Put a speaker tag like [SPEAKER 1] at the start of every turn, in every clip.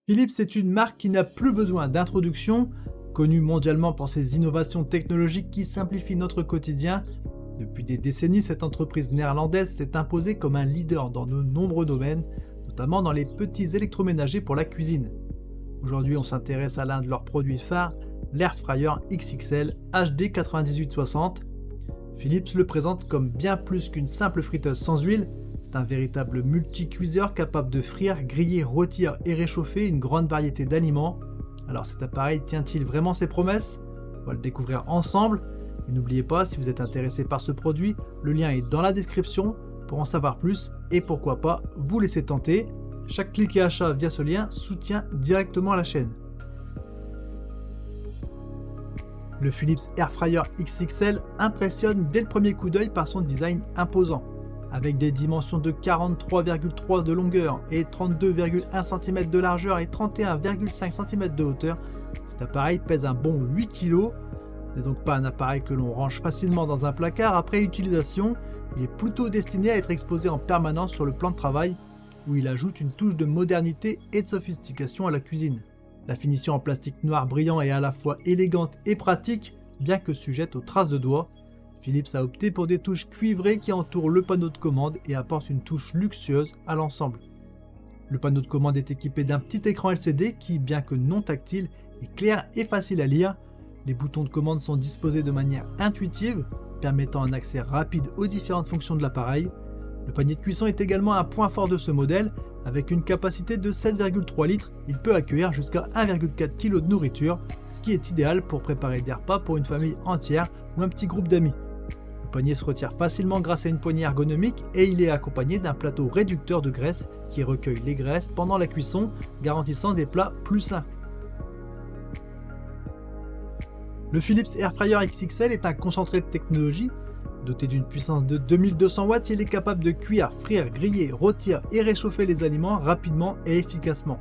[SPEAKER 1] Philips est une marque qui n'a plus besoin d'introduction, connue mondialement pour ses innovations technologiques qui simplifient notre quotidien. Depuis des décennies, cette entreprise néerlandaise s'est imposée comme un leader dans de nombreux domaines, notamment dans les petits électroménagers pour la cuisine. Aujourd'hui, on s'intéresse à l'un de leurs produits phares, l'Air Fryer XXL HD 9860. Philips le présente comme bien plus qu'une simple friteuse sans huile. C'est un véritable multi-cuiseur capable de frire, griller, rôtir et réchauffer une grande variété d'aliments. Alors cet appareil tient-il vraiment ses promesses? On va le découvrir ensemble. Et n'oubliez pas, si vous êtes intéressé par ce produit, le lien est dans la description pour en savoir plus et pourquoi pas vous laisser tenter. Chaque clic et achat via ce lien soutient directement la chaîne. Le Philips Air Fryer XXL impressionne dès le premier coup d'œil par son design imposant. Avec des dimensions de 43,3 de longueur et 32,1 cm de largeur et 31,5 cm de hauteur, cet appareil pèse un bon 8 kg. Ce n'est donc pas un appareil que l'on range facilement dans un placard après utilisation, il est plutôt destiné à être exposé en permanence sur le plan de travail, où il ajoute une touche de modernité et de sophistication à la cuisine. La finition en plastique noir brillant est à la fois élégante et pratique, bien que sujette aux traces de doigts. Philips a opté pour des touches cuivrées qui entourent le panneau de commande et apportent une touche luxueuse à l'ensemble. Le panneau de commande est équipé d'un petit écran LCD qui, bien que non tactile, est clair et facile à lire. Les boutons de commande sont disposés de manière intuitive, permettant un accès rapide aux différentes fonctions de l'appareil. Le panier de cuisson est également un point fort de ce modèle. Avec une capacité de 7,3 litres, il peut accueillir jusqu'à 1,4 kg de nourriture, ce qui est idéal pour préparer des repas pour une famille entière ou un petit groupe d'amis. Le panier se retire facilement grâce à une poignée ergonomique et il est accompagné d'un plateau réducteur de graisse qui recueille les graisses pendant la cuisson, garantissant des plats plus sains. Le Philips Air Fryer XXL est un concentré de technologie. Doté d'une puissance de 2200 watts, il est capable de cuire, frire, griller, rôtir et réchauffer les aliments rapidement et efficacement.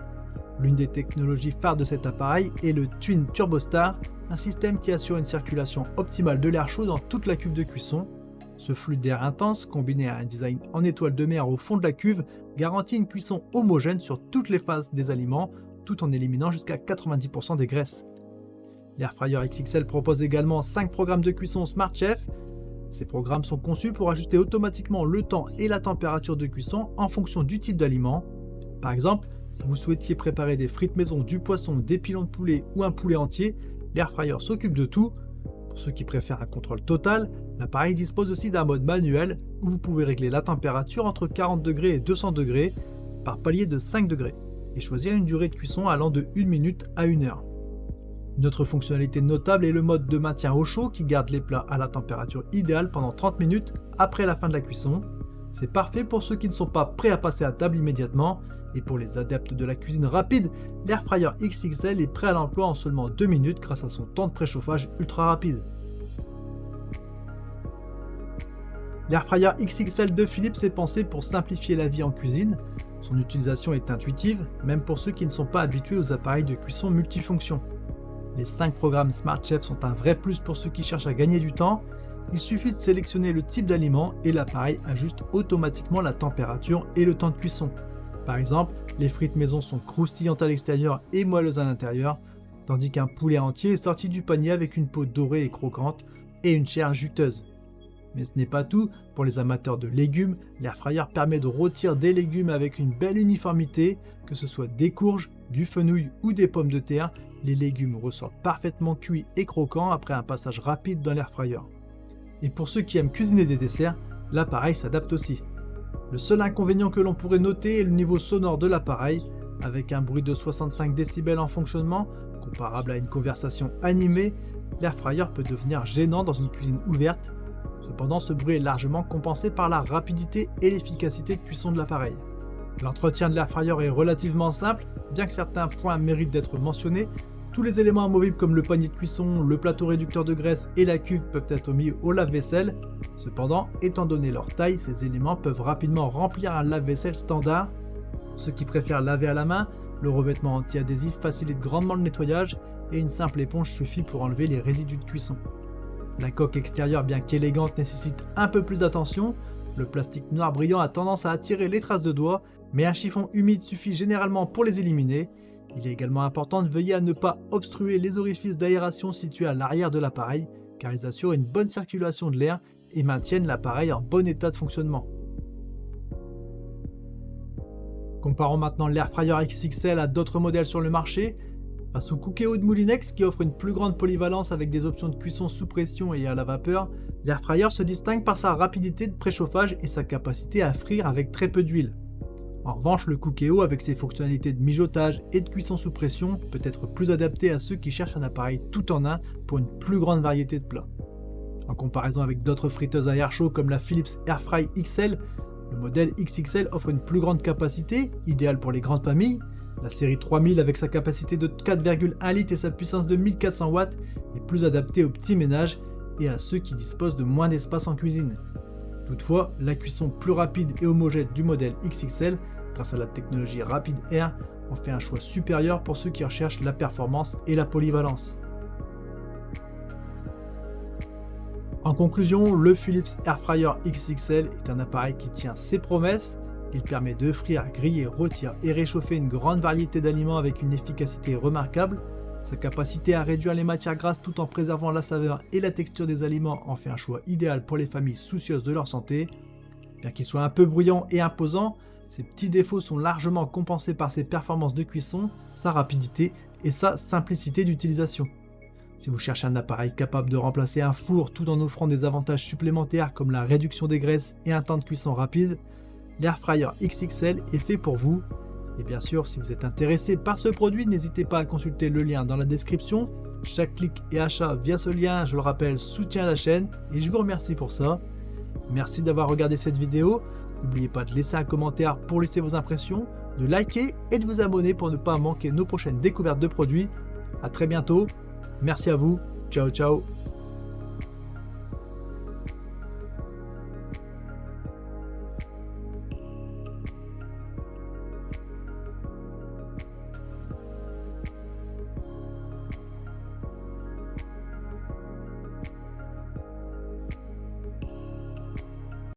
[SPEAKER 1] L'une des technologies phares de cet appareil est le Twin TurboStar, un système qui assure une circulation optimale de l'air chaud dans toute la cuve de cuisson. Ce flux d'air intense, combiné à un design en étoile de mer au fond de la cuve, garantit une cuisson homogène sur toutes les phases des aliments, tout en éliminant jusqu'à 90% des graisses. L'Air Fryer XXL propose également 5 programmes de cuisson Smart Chef. Ces programmes sont conçus pour ajuster automatiquement le temps et la température de cuisson en fonction du type d'aliment. Par exemple, si vous souhaitiez préparer des frites maison, du poisson, des pilons de poulet ou un poulet entier, l'Air Fryer s'occupe de tout. Pour ceux qui préfèrent un contrôle total, l'appareil dispose aussi d'un mode manuel où vous pouvez régler la température entre 40 degrés et 200 degrés par palier de 5 degrés et choisir une durée de cuisson allant de 1 minute à 1 heure. Une autre fonctionnalité notable est le mode de maintien au chaud qui garde les plats à la température idéale pendant 30 minutes après la fin de la cuisson. C'est parfait pour ceux qui ne sont pas prêts à passer à table immédiatement, et pour les adeptes de la cuisine rapide, l'Air Fryer XXL est prêt à l'emploi en seulement 2 minutes grâce à son temps de préchauffage ultra rapide. L'Air Fryer XXL de Philips est pensé pour simplifier la vie en cuisine. Son utilisation est intuitive, même pour ceux qui ne sont pas habitués aux appareils de cuisson multifonctions. Les 5 programmes Smart Chef sont un vrai plus pour ceux qui cherchent à gagner du temps. Il suffit de sélectionner le type d'aliment et l'appareil ajuste automatiquement la température et le temps de cuisson. Par exemple, les frites maison sont croustillantes à l'extérieur et moelleuses à l'intérieur, tandis qu'un poulet entier est sorti du panier avec une peau dorée et croquante et une chair juteuse. Mais ce n'est pas tout, pour les amateurs de légumes, l'Air Fryer permet de rôtir des légumes avec une belle uniformité, que ce soit des courges, du fenouil ou des pommes de terre. Les légumes ressortent parfaitement cuits et croquants après un passage rapide dans l'Air Fryer. Et pour ceux qui aiment cuisiner des desserts, l'appareil s'adapte aussi. Le seul inconvénient que l'on pourrait noter est le niveau sonore de l'appareil, avec un bruit de 65 décibels en fonctionnement, comparable à une conversation animée. L'Air Fryer peut devenir gênant dans une cuisine ouverte. Cependant, ce bruit est largement compensé par la rapidité et l'efficacité de cuisson de l'appareil. L'entretien de l'Air Fryer est relativement simple, bien que certains points méritent d'être mentionnés. Tous les éléments amovibles comme le panier de cuisson, le plateau réducteur de graisse et la cuve peuvent être mis au lave-vaisselle. Cependant, étant donné leur taille, ces éléments peuvent rapidement remplir un lave-vaisselle standard. Pour ceux qui préfèrent laver à la main, le revêtement anti-adhésif facilite grandement le nettoyage et une simple éponge suffit pour enlever les résidus de cuisson. La coque extérieure, bien qu'élégante, nécessite un peu plus d'attention. Le plastique noir brillant a tendance à attirer les traces de doigts, mais un chiffon humide suffit généralement pour les éliminer. Il est également important de veiller à ne pas obstruer les orifices d'aération situés à l'arrière de l'appareil, car ils assurent une bonne circulation de l'air et maintiennent l'appareil en bon état de fonctionnement. Comparons maintenant l'Airfryer XXL à d'autres modèles sur le marché. Face au Cookéo de Moulinex qui offre une plus grande polyvalence avec des options de cuisson sous pression et à la vapeur, l'Airfryer se distingue par sa rapidité de préchauffage et sa capacité à frire avec très peu d'huile. En revanche, le Cookéo, avec ses fonctionnalités de mijotage et de cuisson sous pression, peut être plus adapté à ceux qui cherchent un appareil tout en un pour une plus grande variété de plats. En comparaison avec d'autres friteuses à air chaud comme la Philips Airfry XL, le modèle XXL offre une plus grande capacité, idéale pour les grandes familles. La série 3000 avec sa capacité de 4,1 litres et sa puissance de 1400 watts est plus adaptée aux petits ménages et à ceux qui disposent de moins d'espace en cuisine. Toutefois, la cuisson plus rapide et homogène du modèle XXL, grâce à la technologie Rapid Air, en fait un choix supérieur pour ceux qui recherchent la performance et la polyvalence. En conclusion, le Philips Airfryer XXL est un appareil qui tient ses promesses. Il permet de frire, griller, rôtir et réchauffer une grande variété d'aliments avec une efficacité remarquable. Sa capacité à réduire les matières grasses tout en préservant la saveur et la texture des aliments en fait un choix idéal pour les familles soucieuses de leur santé. Bien qu'il soit un peu bruyant et imposant, ses petits défauts sont largement compensés par ses performances de cuisson, sa rapidité et sa simplicité d'utilisation. Si vous cherchez un appareil capable de remplacer un four tout en offrant des avantages supplémentaires comme la réduction des graisses et un temps de cuisson rapide, l'Airfryer XXL est fait pour vous. Et bien sûr, si vous êtes intéressé par ce produit, n'hésitez pas à consulter le lien dans la description. Chaque clic et achat via ce lien, je le rappelle, soutient la chaîne et je vous remercie pour ça. Merci d'avoir regardé cette vidéo. N'oubliez pas de laisser un commentaire pour laisser vos impressions, de liker et de vous abonner pour ne pas manquer nos prochaines découvertes de produits. A très bientôt. Merci à vous. Ciao ciao.